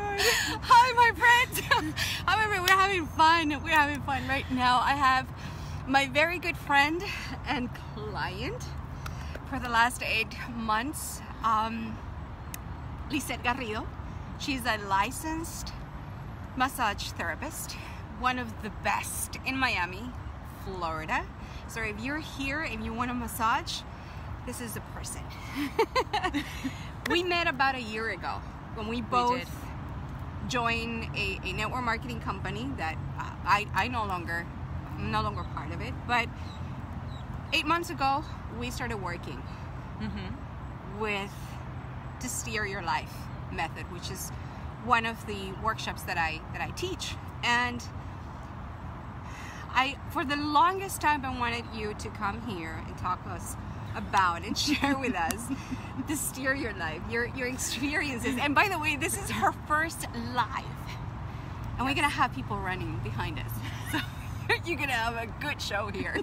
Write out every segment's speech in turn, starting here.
god. Hi, my friends. However, we're having fun. We're having fun right now. I have my very good friend and client for the last 8 months, Lisette Garrido. She's a licensed massage therapist, one of the best in Miami, Florida. So if you're here and you want a massage, this is the person. We met about a year ago when we both joined a network marketing company that I'm no longer part of it. But 8 months ago, we started working with the Steer Your Life method, which is one of the workshops that I teach. And for the longest time, I wanted you to come here and talk to us about and share with us the Steer Your Life, your experiences. And by the way, this is her first live, and we're gonna have people running behind us, so you're gonna have a good show here.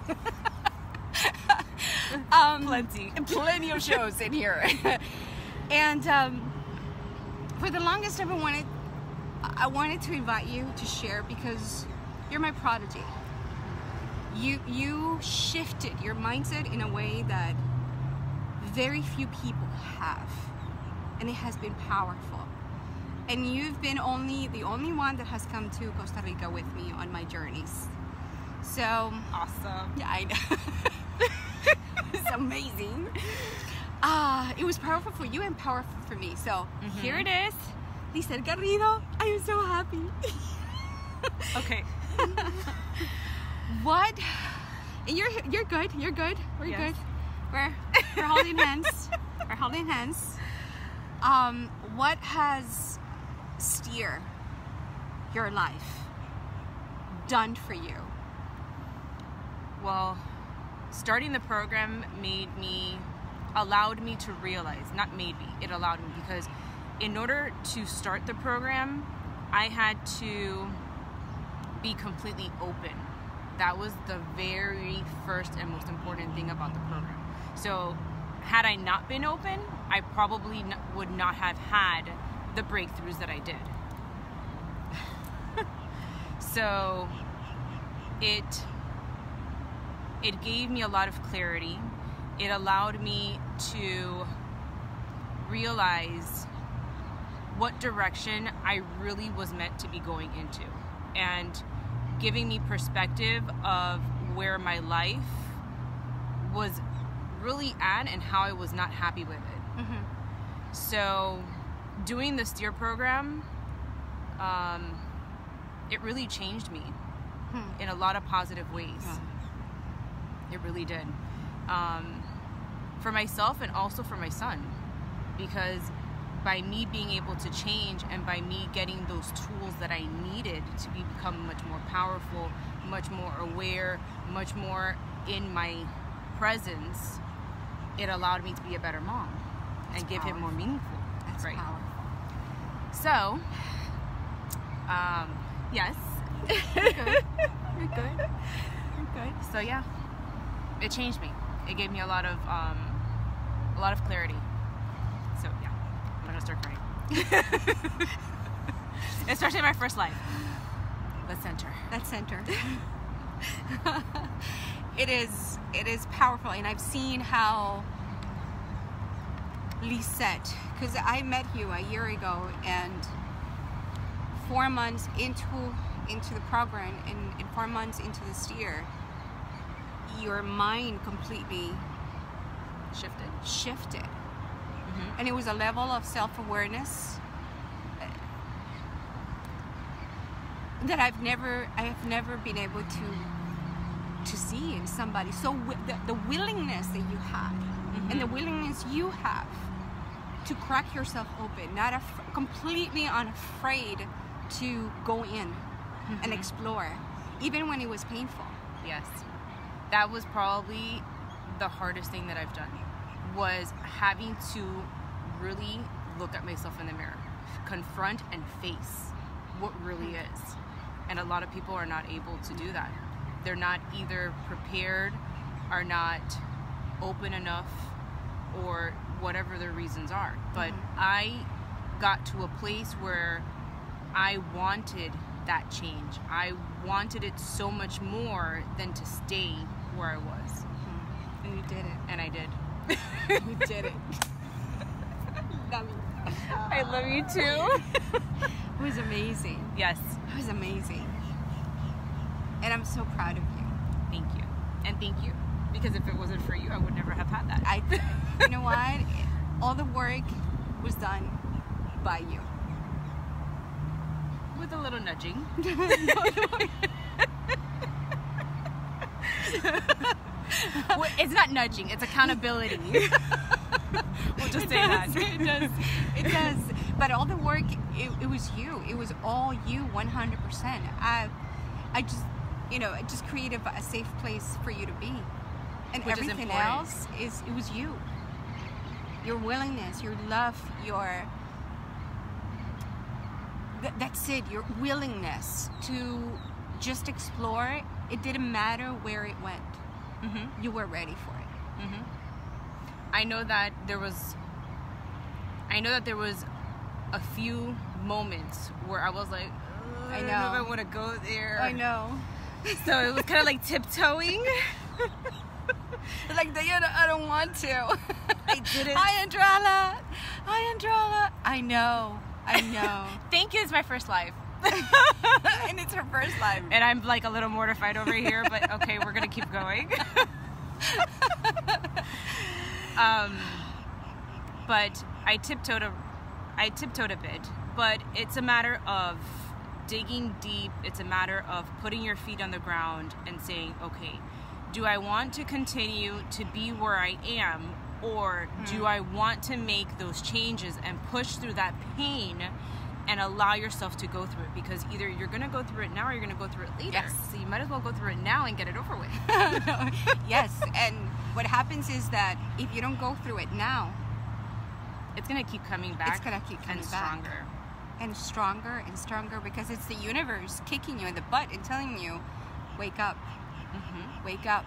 Plenty of shows in here. And for the longest time, I wanted to invite you to share, because you're my prodigy. You shifted your mindset in a way that very few people have, and it has been powerful. And you've been the only one that has come to Costa Rica with me on my journeys. So Awesome. yeah, I know. It's amazing. It was powerful for you and powerful for me. So here it is, Lisette Garrido. I am so happy. Okay. What? And you're good. You're good. We're good. We're holding hands. We're holding hands. What has Steer Your Life done for you? Well, starting the program allowed me to realize, it allowed me, because in order to start the program, I had to be completely open. That was the very first and most important thing about the program. So had I not been open, I probably would not have had the breakthroughs that I did. So it gave me a lot of clarity. It allowed me to realize what direction I really was meant to be going into, and giving me perspective of where my life was really at and how I was not happy with it. So doing the Steer program, it really changed me in a lot of positive ways. It really did. For myself and also for my son, because by me being able to change and by me getting those tools that I needed to become much more powerful, much more aware, much more in my presence, it allowed me to be a better mom and give him more meaningful. That's right. Powerful. So, yes. You're good. So yeah, it changed me. It gave me a lot of clarity. So yeah, I'm gonna start crying. Especially my first life. Let's center. It is powerful, and I've seen how Lisette, because I met you a year ago, and 4 months into the program, and 4 months into the Steer, your mind completely shifted. And it was a level of self-awareness that I've never been able to see in somebody. So the willingness that you had, and the willingness you have to crack yourself open, not completely unafraid to go in and explore, even when it was painful. Yes, that was probably the hardest thing that I've done, was having to really look at myself in the mirror, confront and face what really is. And a lot of people are not able to do that. They're not either prepared, are not open enough, or whatever their reasons are. But I got to a place where I wanted that change. I wanted it so much more than to stay where I was. And you did it. And I did. You did it. Love you. I love you too. It was amazing. Yes. It was amazing. And I'm so proud of you. Thank you. And thank you. Because if it wasn't for you, I would never have had that. You know what? All the work was done by you. With a little nudging. Well, it's not nudging, it's accountability. We'll just say that. It does. It does. But all the work, it was you. It was all you, 100%. I just created a safe place for you to be. And which everything else it was you. Your willingness, your love, that's it, your willingness to just explore. It didn't matter where it went. Mm-hmm. You were ready for it. Mm-hmm. I know that there was a few moments where I was like, I don't know if I want to go there. I know. So it was kind of like tiptoeing. Like, I don't want to. I didn't. Hi, Andrala. I know. Thank you is my first live. And it's her first live. And I'm like a little mortified over here, but okay, we're going to keep going. But I tiptoed a bit, but it's a matter of digging deep. It's a matter of putting your feet on the ground and saying, okay, do I want to continue to be where I am, or do I want to make those changes and push through that pain and allow yourself to go through it? Because either you're going to go through it now or you're going to go through it later. Yes. So you might as well go through it now and get it over with. Yes, and what happens is that if you don't go through it now, it's going to keep coming back. It's going to keep coming and back. Stronger. And stronger and stronger, because it's the universe kicking you in the butt and telling you, wake up. Mm-hmm. Wake up.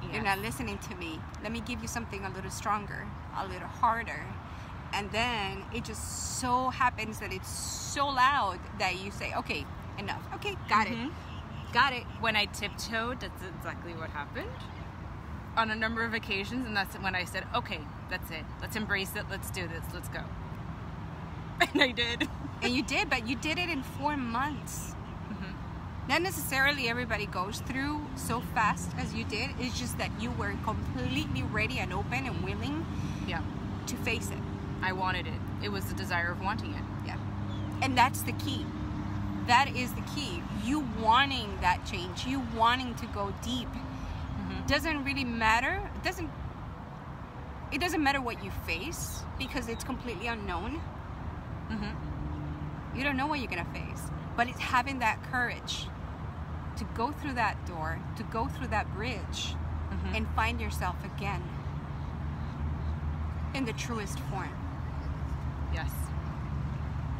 Yes. You're not listening to me. Let me give you something a little stronger, a little harder. And then it just so happens that it's so loud that you say, okay, enough. Okay, got it. Got it. When I tiptoed, that's exactly what happened on a number of occasions. And that's when I said, okay, that's it. Let's embrace it. Let's do this. Let's go. And I did. And you did, but you did it in 4 months. Not necessarily everybody goes through so fast as you did. It's just that you were completely ready and open and willing to face it. I wanted it. It was the desire of wanting it. Yeah. And that's the key. That is the key. You wanting that change. You wanting to go deep. Doesn't really matter. It doesn't matter what you face, because it's completely unknown. You don't know what you're going to face. But it's having that courage to go through that door, to go through that bridge, and find yourself again in the truest form. Yes.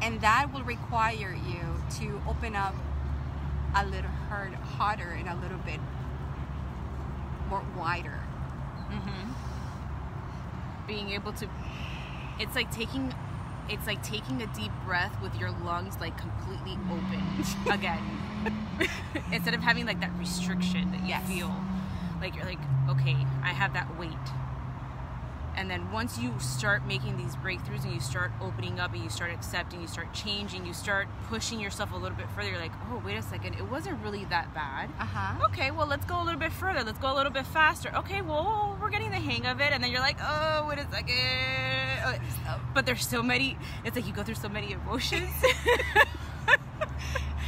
And that will require you to open up a little harder and a little bit more wider. Being able to, it's like taking a deep breath with your lungs like completely open again. Instead of having like that restriction that you feel. Like you're like, okay, I have that weight. And then once you start making these breakthroughs and you start opening up and you start accepting, you start changing, you start pushing yourself a little bit further, you're like, oh, wait a second, it wasn't really that bad. Okay, well, let's go a little bit further. Let's go a little bit faster. Okay, well, we're getting the hang of it. And then you're like, oh, wait a second. But there's so many, it's like you go through so many emotions.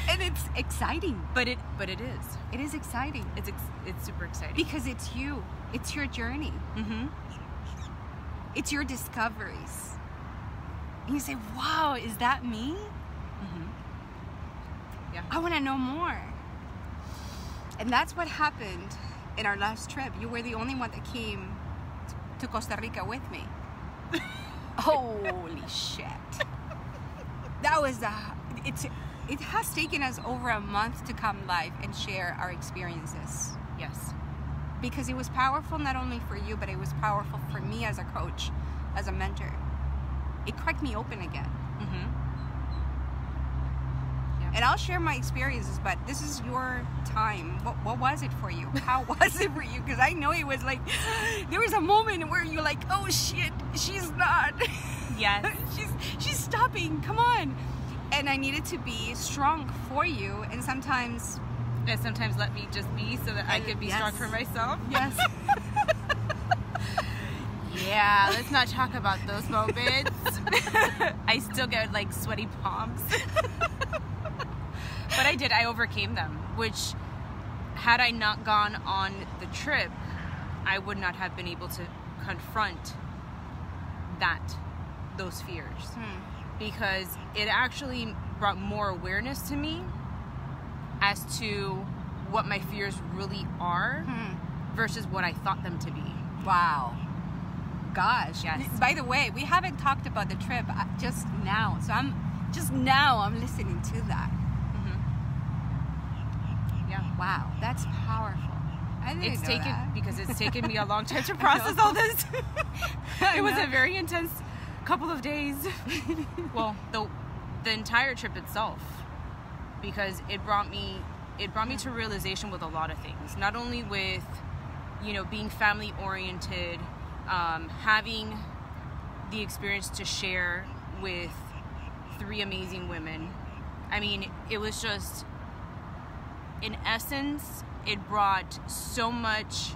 And it's exciting. But it is. It is exciting. It's super exciting. Because it's you. It's your journey. It's your discoveries. And you say, wow, is that me? Yeah. I want to know more. And that's what happened in our last trip. You were the only one that came to Costa Rica with me. Holy shit. That was it has taken us over a month to come live and share our experiences. Yes. Because it was powerful not only for you, but it was powerful for me as a coach, as a mentor. It cracked me open again. And I'll share my experiences, but this is your time. What was it for you? How was it for you? Because I know it was like, there was a moment where you're like, oh shit, she's not. Yes. she's stopping, come on. And I needed to be strong for you, and sometimes let me just be so that I could be strong for myself. Yes. Yeah, let's not talk about those moments. I still get like sweaty palms. But I overcame them, which had I not gone on the trip, I would not have been able to confront those fears. Because it actually brought more awareness to me as to what my fears really are versus what I thought them to be. Wow. Gosh. Yes. By the way, we haven't talked about the trip just now, so I'm listening to that. Yeah. Wow, that's powerful. I didn't know that. Because it's taken me a long time to process all this. It was a very intense couple of days. Well, the entire trip itself, because it brought me to realization with a lot of things. Not only with, being family oriented, having the experience to share with 3 amazing women. I mean, it was just, in essence, it brought so much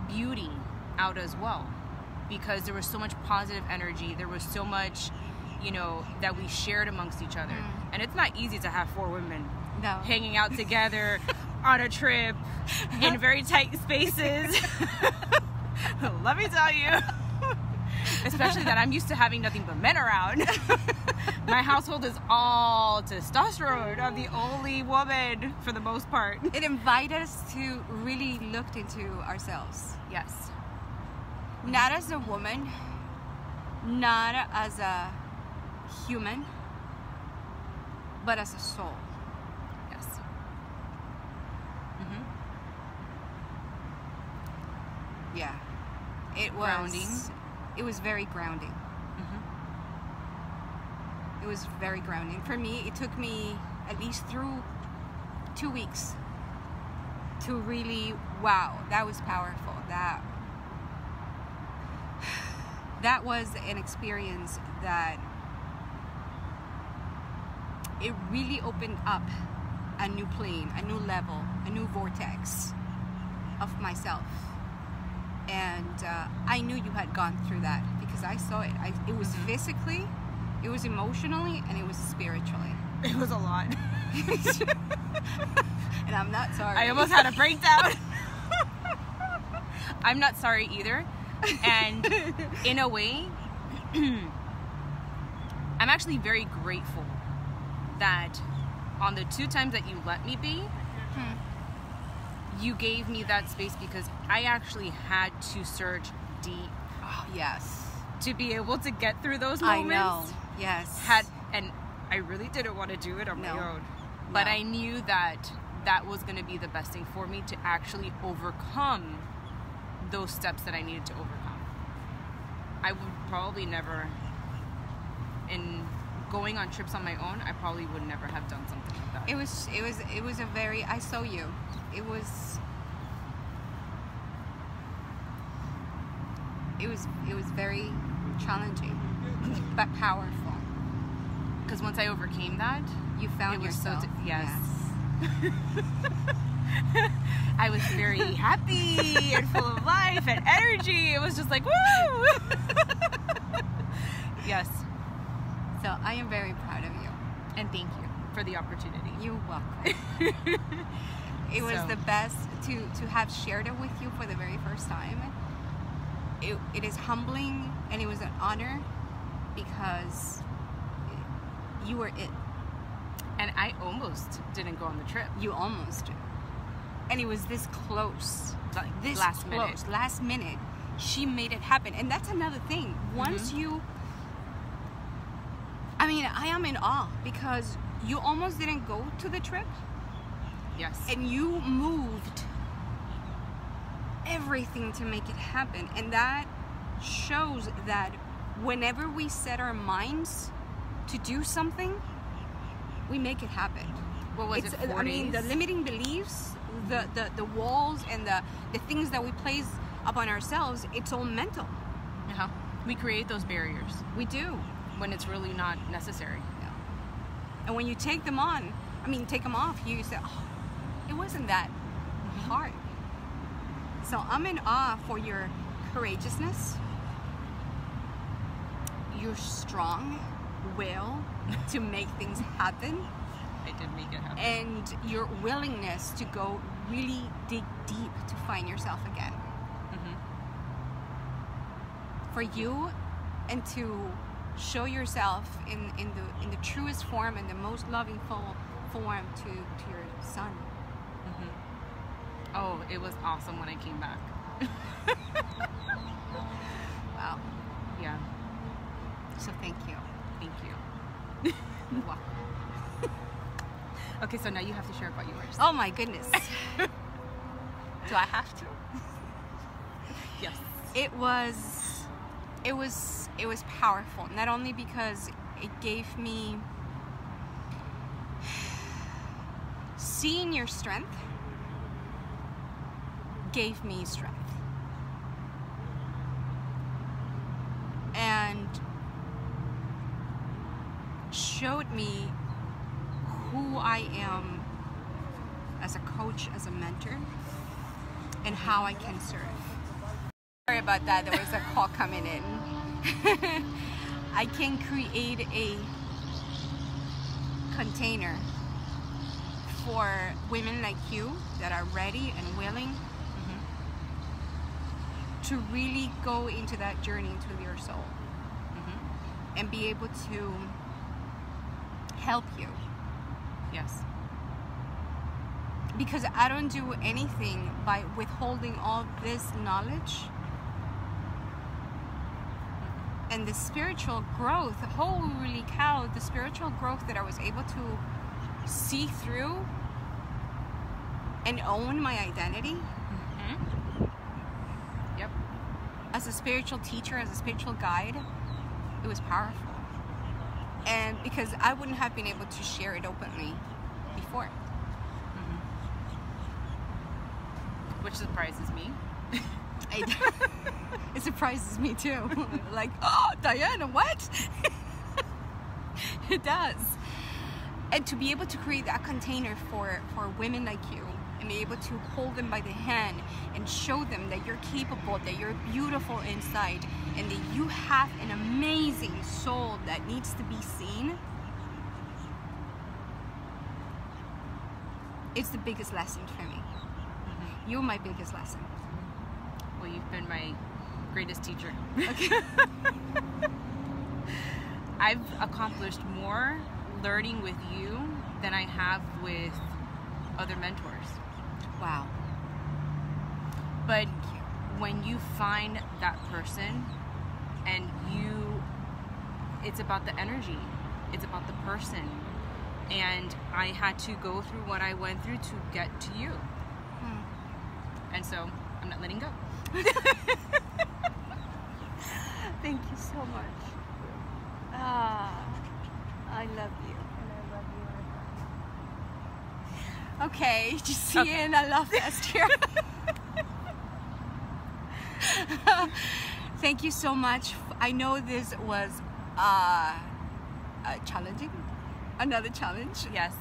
beauty out as well, because there was so much positive energy. There was so much, that we shared amongst each other. And it's not easy to have 4 women hanging out together on a trip in very tight spaces. Let me tell you. Especially that I'm used to having nothing but men around. My household is all testosterone. I'm the only woman for the most part. It invited us to really look into ourselves. Yes. Not as a woman, not as a human, but as a soul. Yes. Yeah. It was grounding. It was very grounding. It was very grounding. For me, it took me at least through 2 weeks to really, wow, that was powerful. That was an experience that it really opened up a new plane, a new level, a new vortex of myself. And I knew you had gone through that because I saw it. It was physically, it was emotionally, and it was spiritually. It was a lot. And I'm not sorry. I almost had a breakdown. I'm not sorry either. And in a way, I'm actually very grateful that on the 2 times that you let me be, you gave me that space, because I actually had to search deep. Oh, yes. To be able to get through those moments. I know. Yes. And I really didn't want to do it on my own. No. But I knew that was going to be the best thing for me to actually overcome those steps that I needed to overcome. I would probably never, in going on trips on my own, I probably would never have done something like that. It was a very, I saw you. It was very challenging, but powerful. Because once I overcame that, you found yourself. Yes. I was very happy and full of life and energy. It was just like, woo! Yes. So I am very proud of you. And thank you for the opportunity. You're welcome. It was the best to have shared it with you for the very first time. It is humbling, and it was an honor, because you were it. And I almost didn't go on the trip. You almost did. And it was this close. This last close. minute. Last minute. She made it happen. And that's another thing. Once you... I mean, I am in awe, because you almost didn't go to the trip. Yes. And you moved everything to make it happen. And that shows that whenever we set our minds to do something, we make it happen. What was it, 4 I mean, the days? limiting beliefs, the walls, and the things that we place upon ourselves, it's all mental. Uh-huh. We create those barriers We do. when it's really not necessary. And when you take them on, take them off, you say, oh, it wasn't that hard. So I'm in awe for your courageousness, your strong will to make things happen, I did make it happen. and your willingness to go really dig deep to find yourself again. For you, and to show yourself in the truest form and the most loving form to your son. Oh, it was awesome when I came back. Wow. Yeah. So thank you. Thank you. You're welcome. Okay, so now you have to share about yours. Oh my goodness. Do I have to? Yes. It was powerful, not only because it gave me seeing your strength gave me strength, and showed me who I am as a coach, as a mentor, and how I can serve. Sorry about that, there was a call coming in. I can create a container for women like you that are ready and willing to really go into that journey into your soul and be able to help you. Yes. Because I don't do anything by withholding all this knowledge and the spiritual growth. Holy cow, the spiritual growth that I was able to see through and own my identity. Yep. As a spiritual teacher, as a spiritual guide, it was powerful. And because I wouldn't have been able to share it openly before. Which surprises me. It surprises me too. Like, oh, Diana, what? It does. And to be able to create that container for women like you, and be able to hold them by the hand and show them that you're capable, that you're beautiful inside, and that you have an amazing soul that needs to be seen, it's the biggest lesson for me. You're my biggest lesson. Well, you've been my greatest teacher. Okay. I've accomplished more learning with you than I have with other mentors. Wow. But when you find that person and it's about the energy, it's about the person. And I had to go through what I went through to get to you. And so I'm not letting go. Thank you so much. I love you. And I love you. Okay, just see you in a love fest here. Thank you so much. I know this was challenging. Another challenge. Yes.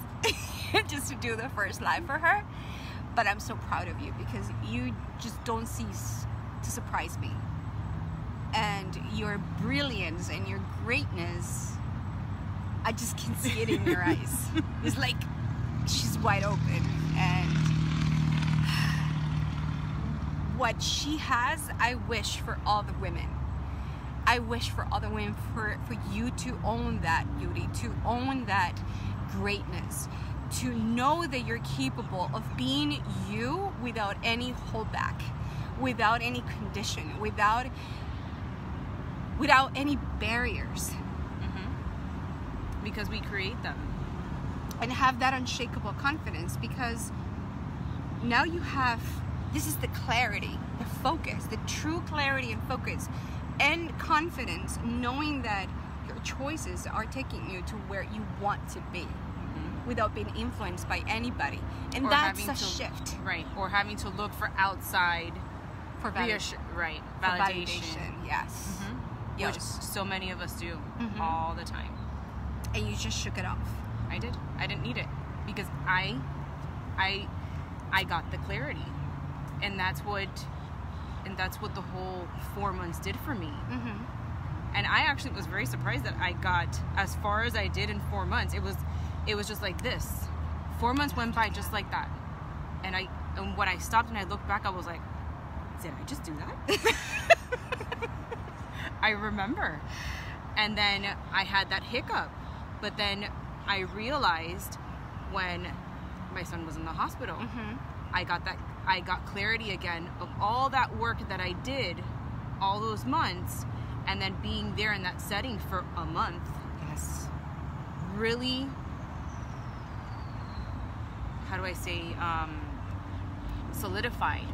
Just to do the first live for her. But I'm so proud of you because you just don't cease to surprise me. And your brilliance and your greatness, I just can see it in your eyes. It's like she's wide open. And what she has, I wish for all the women. I wish for other women, for you to own that beauty, to own that greatness, to know that you're capable of being you without any holdback, without any condition, without any barriers. Because we create them. And have that unshakable confidence, because now you have, this is the clarity, the focus, the true clarity and focus and confidence, knowing that your choices are taking you to where you want to be. without being influenced by anybody. And Or that's having a to- shift Right. Or having to look for outside for validation. Right. for Validation. Yes. Mhm. Yes. Which so many of us do Mhm. all the time. And you just shook it off. I did. I didn't need it because I got the clarity, and that's what the whole 4 months did for me. Mm-hmm. And I actually was very surprised that I got as far as I did in 4 months. It was just like this. 4 months went by just like that, and when I stopped and I looked back, I was like, did I just do that? I remember. And then I had that hiccup. But then I realized when my son was in the hospital, Mm-hmm. I got clarity again of all that work that I did all those months, and then being there in that setting for a month Yes. really, how do I say, solidified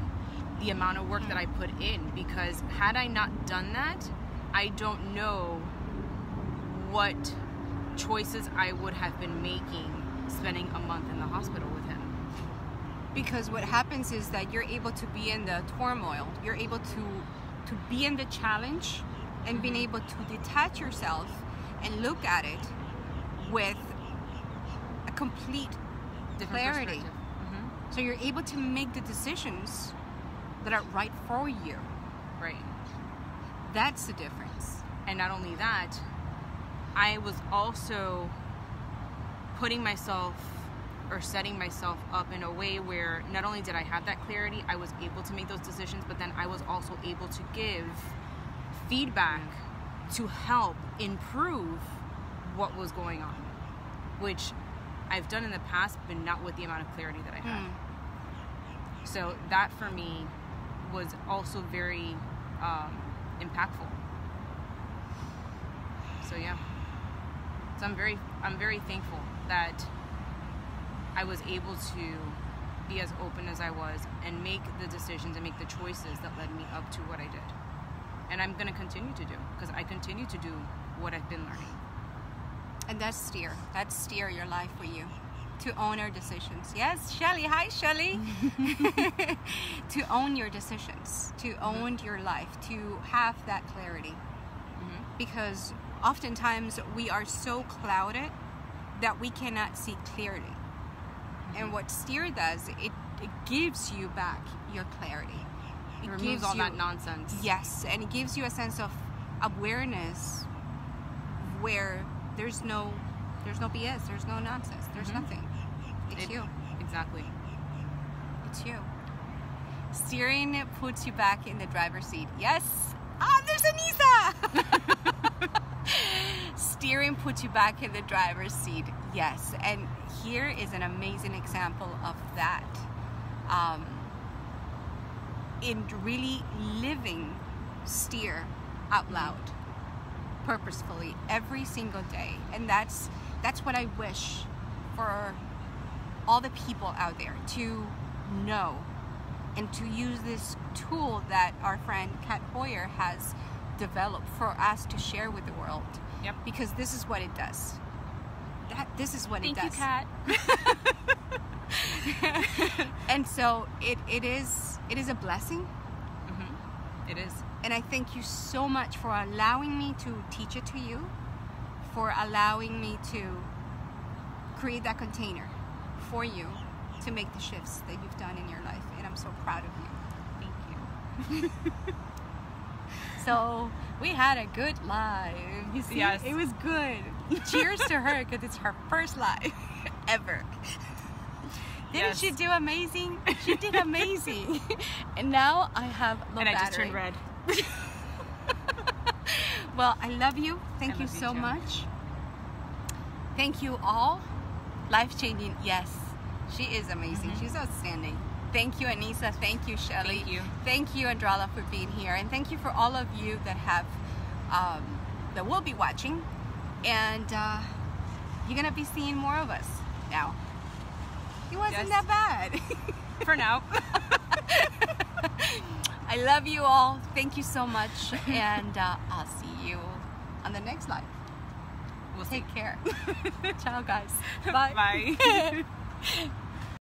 the amount of work that I put in. Because had I not done that, I don't know what choices I would have been making spending a month in the hospital with him. Because what happens is that you're able to be in the turmoil. You're able to be in the challenge and being able to detach yourself and look at it with a complete Different clarity. perspective. Mhm. So you're able to make the decisions that are right for you. Right. That's the difference. And not only that, I was also putting myself or setting myself up in a way where not only did I have that clarity, I was able to make those decisions, but then I was also able to give feedback to help improve what was going on, which I've done in the past, but not with the amount of clarity that I had. So that for me was also very impactful. So yeah. So I'm very thankful that I was able to be as open as I was and make the decisions and make the choices that led me up to what I did. And I'm going to continue to do, because I continue to do what I've been learning. And that's steer your life for you. To own our decisions. Yes, Shelly. Hi, Shelly. To own your decisions, to own your life, to have that clarity. Because oftentimes we are so clouded that we cannot see clearly. And what steer does, it gives you back your clarity. It removes all that nonsense. Yes, and it gives you a sense of awareness where there's no BS, there's no nonsense, there's nothing. It's you. Exactly. It's you. Steering puts you back in the driver's seat. Yes. Ah, there's Anissa. Steering puts you back in the driver's seat. Yes. And here is an amazing example of that. In really living steer out loud, purposefully, every single day. And that's what I wish for all the people out there to know and to use this tool that our friend Kat Hoyer has developed for us to share with the world. Yep. Because this is what it does. This is what it does. Thank you, Kat. And so it is a blessing. It is. And I thank you so much for allowing me to teach it to you, for allowing me to create that container for you to make the shifts that you've done in your life. And I'm so proud of you. Thank you. So we had a good live. You see, Yes. It was good. Cheers to her, because it's her first live ever. Didn't Yes. she do amazing? She did amazing. And now I have low And I battery. just turned red. Well, I love you. Thank you love you so too. much. Thank you all. Life-changing. Yes, she is amazing. She's outstanding. Thank you, Anissa. Thank you, Shelly. Thank you. Thank you, Andrala, for being here. And thank you for all of you that have, that will be watching. And you're going to be seeing more of us now. It wasn't Yes. that bad. For now. I love you all. Thank you so much. And I'll see you on the next live. We'll see. Take care. Ciao, guys. Bye. Bye.